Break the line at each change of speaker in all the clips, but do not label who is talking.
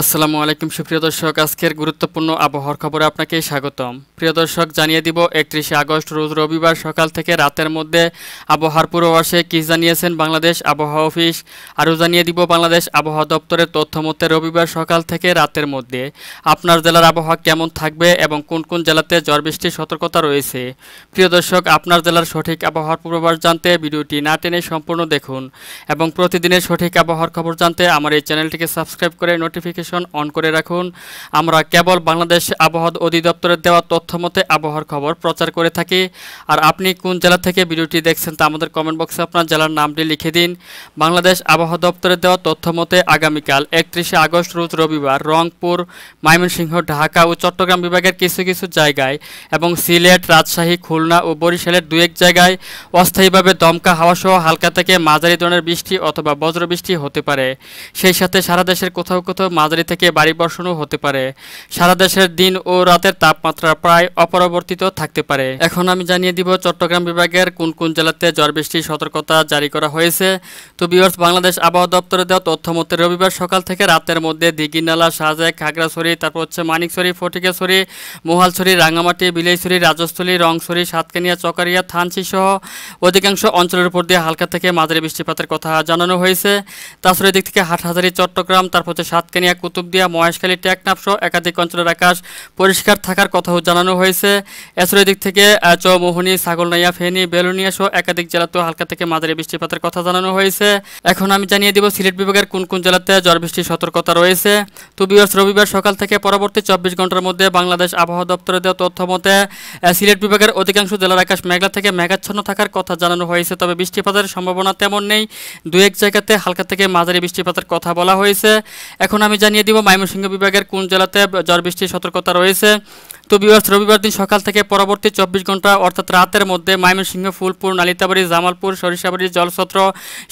আসসালামু আলাইকুম সুপ্রিয় দর্শক, আজকের গুরুত্বপূর্ণ আবহাওয়ার খবরে আপনাকে স্বাগতম। প্রিয় দর্শক, জানিয়ে দিব 31শে আগস্ট রোজ রবিবার সকাল থেকে রাতের মধ্যে আবহাওয়ার পূর্বাভাসে কি জানিয়েছেন বাংলাদেশ আবহাওয়া অফিস। আরও জানিয়ে দিব বাংলাদেশ আবহাওয়া দপ্তরের তথ্য মতে রবিবার সকাল থেকে রাতের মধ্যে আপনার জেলার আবহাওয়া কেমন থাকবে এবং কোন কোন জেলাতে ঝড় বৃষ্টির সতর্কতা রয়েছে। প্রিয় দর্শক, আপনার জেলার সঠিক আবহাওয়ার পূর্বাভাস জানতে ভিডিওটি না টেনে সম্পূর্ণ দেখুন এবং প্রতিদিনের সঠিক আবহাওয়ার খবর জানতে আমার এই চ্যানেলটিকে সাবস্ক্রাইব করে নোটিফিকেশন অন করে রাখুন। আমরা কেবল বাংলাদেশ আবহাওয়া অধিদপ্তরের দেওয়া তথ্য মতে আবহাওয়ার খবর প্রচার করে থাকি। আর আপনি কোন জেলা থেকে ভিডিওটি দেখছেন তা আমাদের কমেন্ট বক্সে আপনার জেলার নামটি লিখে দিন। বাংলাদেশ আবহাওয়া দপ্তরের দেওয়া তথ্য মতে আগামীকাল 31শে আগস্ট রোজ রবিবার রংপুর, ময়মনসিংহ, ঢাকা ও চট্টগ্রাম বিভাগের কিছু কিছু জায়গায় এবং সিলেট, রাজশাহী, খুলনা ও বরিশালের দু এক জায়গায় অস্থায়ীভাবে দমকা হাওয়া সহ হালকা থেকে মাঝারি ধরনের বৃষ্টি অথবা বজ্রবৃষ্টি হতে পারে। সেই সাথে সারা দেশের কোথাও কোথাও মাঝারি থেকে ভারী বর্ষণও হতে পারে। সারা দেশের দিন ও রাতের তাপমাত্রা প্রায় অপরিবর্তিত থাকতে পারে। এখন আমি জানিয়ে দিব চট্টগ্রাম বিভাগের কোন কোন জেলাতে ঝড় বৃষ্টির সতর্কতা জারি করা হয়েছে। তো ভিউয়ার্স, বাংলাদেশ আবহাওয়া দপ্তরের দেওয়া তথ্য মতে রবিবার সকাল থেকে রাতের মধ্যে দিঘিনালা, শাহজাহান, খাগড়াছড়ি, তারপর মানিকছড়ি, ফটিকেছড়ি, মোহালছড়ি, রাঙ্গামাটি, বিলাইছড়ি, রাজস্থলী, রংছড়ি, সাতকানিয়া, চকারিয়া, থানচি সহ অধিকাংশ অঞ্চলের উপর দিয়ে হালকা থেকে মাঝারি বৃষ্টিপাতের কথা জানানো হয়েছে। তাছাড়া এদিক থেকে হাটহাজারী, চট্টগ্রাম, তারপর সাতকানিয়া, কুতুবদিয়া, মহেশখালী, টেকনাফ সহ একাধিক অঞ্চলের আকাশ পরিষ্কার থাকার কথাও জানানো হয়েছে। এছাড়া এদিক থেকে চৌমোহনী, ছাগলনাইয়া, ফেনী, বেলুনিয়া সহ একাধিক জেলাতেও হালকা থেকে মাঝারি বৃষ্টিপাতের কথা জানানো হয়েছে। এখন আমি জানিয়ে দিব সিলেট বিভাগের কোন কোন জেলাতে ঝড় বৃষ্টির সতর্কতা রয়েছে। তো ভিউয়ার্স, রবিবার সকাল থেকে পরবর্তী 24 ঘন্টার মধ্যে বাংলাদেশ আবহাওয়া দপ্তরের দেওয়া তথ্য মতে সিলেট বিভাগের অধিকাংশ জেলার আকাশ মেঘলা থেকে মেঘাচ্ছন্ন থাকার কথা জানানো হয়েছে, তবে বৃষ্টিপাতের সম্ভাবনা তেমন নেই। দু এক জায়গাতে হালকা থেকে মাঝারি বৃষ্টিপাতের কথা বলা হয়েছে। এখন আমি জানিয়ে দিব ময়মনসিংহ বিভাগের কোন জেলাতে ঝড় বৃষ্টির সতর্কতা রয়েছে। তো ভিউয়ার্স, রবিবার দিন সকাল থেকে পরবর্তী 24 ঘন্টা অর্থাৎ রাতের মধ্যে ময়মনসিংহ, ফুলপুর, নালিতাবাড়ি, জামালপুর, সরিষাবাড়ি, জলছত্র,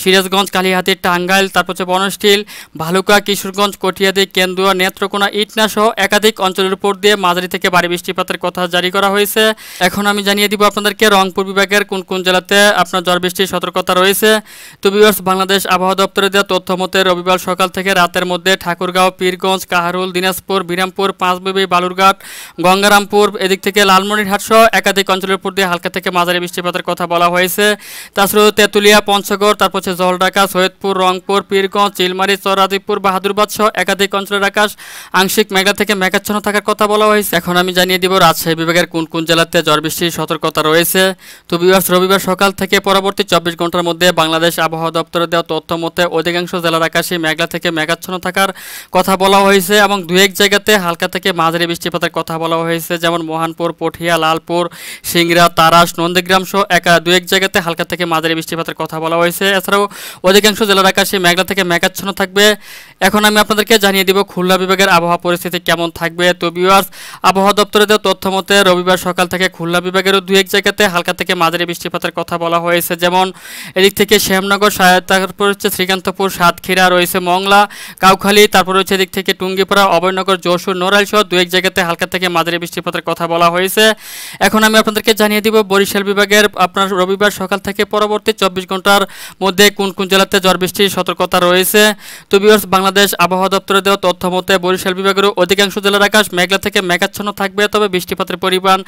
সিরাজগঞ্জ, কালিহাতী, টাঙ্গাইল, তারপর বনস্টিল, ভালুকা, কিশোরগঞ্জ, কটিয়াদি, কেন্দুয়া, নেত্রকোনা, ইটনা সহ একাধিক অঞ্চলের উপর দিয়ে মাঝারি থেকে ভারী বৃষ্টিপাতের কথা জারি করা হয়েছে। এখন আমি জানিয়ে দিব আপনাদেরকে রংপুর বিভাগের কোন কোন জেলাতে আপনার ঝড় বৃষ্টির সতর্কতা রয়েছে। তো ভিউয়ার্স, বাংলাদেশ আবহাওয়া দপ্তরের দেওয়া তথ্য মতে রবিবার সকাল থেকে রাতের মধ্যে ঠাকুরগাঁও, পীরগঞ্জ, কাহারুল, দিনাজপুর, বিরামপুর, পাঁচবিবি, বালুরঘাট, গঙ্গারামপুর, এদিক থেকে লালমনিরহাট সহ একাধিক অঞ্চলের উপর দিয়ে হালকা থেকে মাঝারি বৃষ্টিপাতের কথা বলা হয়েছে। তাছাড়াও তেঁতুলিয়া, পঞ্চগড়, তারপর জলঢাকা, সৈয়দপুর, রংপুর, পীরগঞ্জ, চিলমারি, চররাজীবপুর, বাহাদুরবাদ সহ একাধিক অঞ্চলের আকাশ আংশিক মেঘলা থেকে মেঘাচ্ছন্ন থাকার কথা বলা হয়েছে। এখন আমি জানিয়ে দিব রাজশাহী বিভাগের কোন কোন জেলাতে ঝড় বৃষ্টির সতর্কতা রয়েছে। তো ভিউয়ার্স, রবিবার সকাল থেকে পরবর্তী 24 ঘন্টার মধ্যে বাংলাদেশ আবহাওয়া দপ্তরের দেওয়া তথ্য মতে অধিকাংশ জেলার আকাশে মেঘলা থেকে মেঘাচ্ছন্ন থাকার কথা বলা হয়েছে এবং দু এক জায়গাতে হালকা থেকে মাঝারি বৃষ্টিপাতের কথা বলা হয়েছে, যেমন মোহানপুর, পটিয়া, লালপুর, সিংড়া, তারাস, নন্দীগ্রাম সহ দু এক জায়গাতে হালকা থেকে মাঝারি বৃষ্টিপাতের কথা বলা হয়েছে। এছাড়াও অধিকাংশ জেলার আকাশে মেঘলা থেকে মেঘাচ্ছন্ন থাকবে। এখন আমি আপনাদেরকে জানিয়ে দিব খুলনা বিভাগের আবহাওয়া পরিস্থিতি কেমন থাকবে। তো ভিউয়ার্স, আবহাওয়া দপ্তরের দেওয়া তথ্য মতে রবিবার সকাল থেকে খুলনা বিভাগেরও দু এক জায়গাতে হালকা থেকে মাঝারি বৃষ্টিপাতের কথা বলা হয়েছে, যেমন এদিক থেকে শ্যামনগর, তারপর শ্রীকান্তপুর, সাতক্ষীরা, রয়েছে মংলা, কাউখালী, তারপর এদিক থেকে টুঙ্গিপাড়া, অভয়নগর, যশোর, নোরাইল সহ দু এক জায়গাতে হালকা থেকে মাঝারি বৃষ্টিপাতের কথা বলা হয়েছে। এখন আমি আপনাদেরকে জানিয়ে দিব বরিশাল বিভাগের আপনার রবিবার সকাল থেকে পরবর্তী 24 ঘন্টার মধ্যে কোন কোন জেলাতে ঝড় বৃষ্টির সতর্কতা রয়েছে। তো ভিউয়ার্স, বাংলাদেশ আবহাওয়া দপ্তরের দেওয়া তথ্য মতে বরিশাল বিভাগের অধিকাংশ জেলার আকাশ মেঘলা থেকে মেঘাচ্ছন্ন থাকবে, তবে বৃষ্টিপাতের পরিমাণ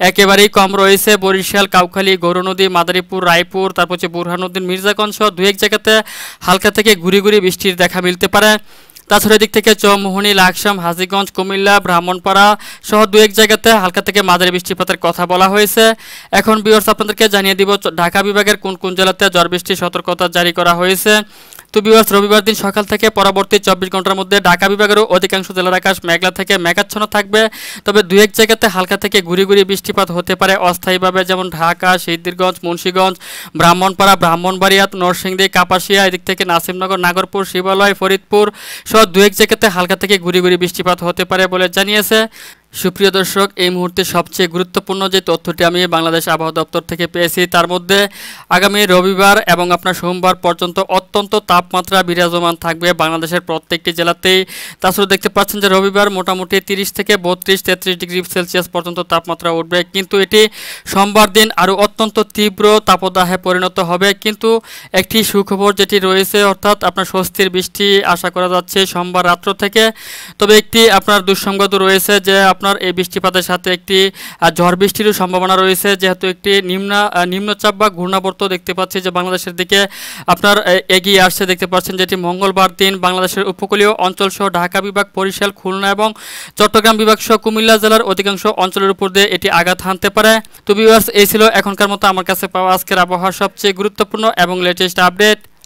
একেবারেই কম রয়েছে। বরিশাল, কাউখালী, গৌরনদী, মাদারীপুর, রায়পুর, তারপর বুরহানুদ্দিন, মির্জাগঞ্জ সহ দু এক জায়গাতে হালকা থেকে ঘুরি ঘুরি বৃষ্টির দেখা মিলতে পারে। তাছাড়া এদিক থেকে চৌমোহনী, লাকসাম, হাজীগঞ্জ, কুমিল্লা, ব্রাহ্মণপাড়া সহ দু এক জায়গাতে হালকা থেকে মাঝারি বৃষ্টিপাতের কথা বলা হয়েছে। এখন ভিউয়ার্স, আপনাদেরকে জানিয়ে দিব ঢাকা বিভাগের কোন কোন জেলাতে ঝড় বৃষ্টির সতর্কতা জারি করা হয়েছে। তো ভিউয়ার্স, রবিবার দিন সকাল থেকে পরবর্তী 24 ঘন্টার মধ্যে ঢাকা বিভাগেরও অধিকাংশ জেলার আকাশ মেঘলা থেকে মেঘাচ্ছন্ন থাকবে, তবে দু এক জায়গাতে হালকা থেকে ঘুরি ঘুরি বৃষ্টিপাত হতে পারে অস্থায়ীভাবে, যেমন ঢাকা, সিদ্ধিরগঞ্জ, মুন্সিগঞ্জ, ব্রাহ্মণপাড়া, ব্রাহ্মণবাড়িয়া, নরসিংদী, কাপাসিয়া, এদিক থেকে নাসিমনগর, নাগরপুর, শিবালয়, ফরিদপুর সহ দু এক জায়গাতে হালকা থেকে ঘুরি ঘুরি বৃষ্টিপাত হতে পারে বলে জানিয়েছে। সুপ্রিয় দর্শক, এই মুহূর্তে সবচেয়ে গুরুত্বপূর্ণ যে তথ্যটি আমি বাংলাদেশ আবহাওয়া দপ্তর থেকে পেয়েছি তার মধ্যে আগামী রবিবার এবং আপনার সোমবার পর্যন্ত অত্যন্ত তাপমাত্রা বিরাজমান থাকবে বাংলাদেশের প্রত্যেকটি জেলাতেই। তাছাড়া দেখতে পাচ্ছেন যে রবিবার মোটামুটি 30 থেকে 32-33 ডিগ্রি সেলসিয়াস পর্যন্ত তাপমাত্রা উঠবে, কিন্তু এটি সোমবার দিন আরও অত্যন্ত তীব্র তাপদাহে পরিণত হবে। কিন্তু একটি সুখবর যেটি রয়েছে, অর্থাৎ আপনার স্বস্তির বৃষ্টি আশা করা যাচ্ছে সোমবার রাত্র থেকে। তবে একটি আপনার দুঃসংবাদও রয়েছে যে আপনার এই বৃষ্টিপাতের সাথে একটি ঝড় বৃষ্টিরও সম্ভাবনা রয়েছে, যেহেতু একটি নিম্নচাপ বা ঘূর্ণাবর্ত দেখতে পাচ্ছি যে বাংলাদেশের দিকে আপনার এগিয়ে আসছে। দেখতে পাচ্ছেন যেটি মঙ্গলবার দিন বাংলাদেশের উপকূলীয় অঞ্চল সহ ঢাকা বিভাগ, বরিশাল, খুলনা এবং চট্টগ্রাম বিভাগ সহ কুমিল্লা জেলার অধিকাংশ অঞ্চলের উপর দিয়ে এটি আঘাত হানতে পারে। তো ভিউয়ার্স, এই ছিল এখনকার মতো আমার কাছে পাওয়া আজকের আবহাওয়ার সবচেয়ে গুরুত্বপূর্ণ এবং লেটেস্ট আপডেট।